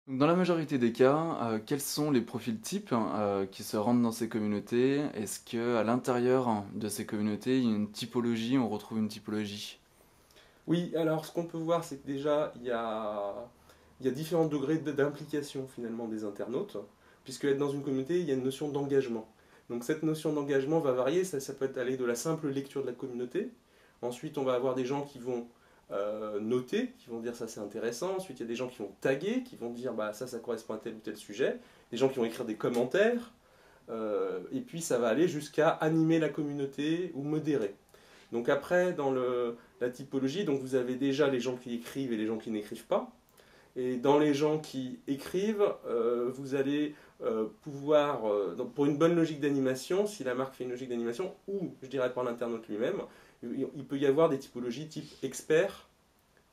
Donc, dans la majorité des cas, quels sont les profils types, qui se rendent dans ces communautés? Est-ce que à l'intérieur de ces communautés, il y a une typologie, on retrouve une typologie? Oui, alors ce qu'on peut voir, c'est que déjà, il y a différents degrés d'implication finalement des internautes, puisque être dans une communauté, il y a une notion d'engagement. Donc cette notion d'engagement va varier, ça peut aller de la simple lecture de la communauté. Ensuite, on va avoir des gens qui vont noter, qui vont dire ça c'est intéressant. Ensuite, il y a des gens qui vont taguer, qui vont dire bah, ça correspond à tel ou tel sujet. Des gens qui vont écrire des commentaires. Et puis ça va aller jusqu'à animer la communauté ou modérer. Donc après, dans la typologie, donc vous avez déjà les gens qui écrivent et les gens qui n'écrivent pas. Et dans les gens qui écrivent, vous allez pouvoir, donc pour une bonne logique d'animation, si la marque fait une logique d'animation, ou je dirais par l'internaute lui-même, il peut y avoir des typologies type expert,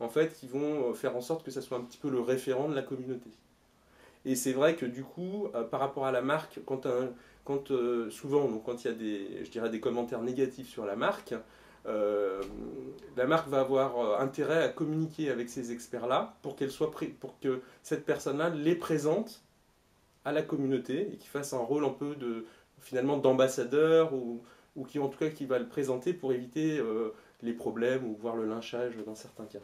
en fait, qui vont faire en sorte que ça soit un petit peu le référent de la communauté. Et c'est vrai que du coup, par rapport à la marque, souvent, donc quand il y a je dirais des commentaires négatifs sur euh, la marque va avoir intérêt à communiquer avec ces experts-là pour que cette personne-là les présente à la communauté et qu'il fasse un rôle un peu finalement d'ambassadeur ou qui en tout cas qui va le présenter pour éviter les problèmes ou voir le lynchage dans certains cas.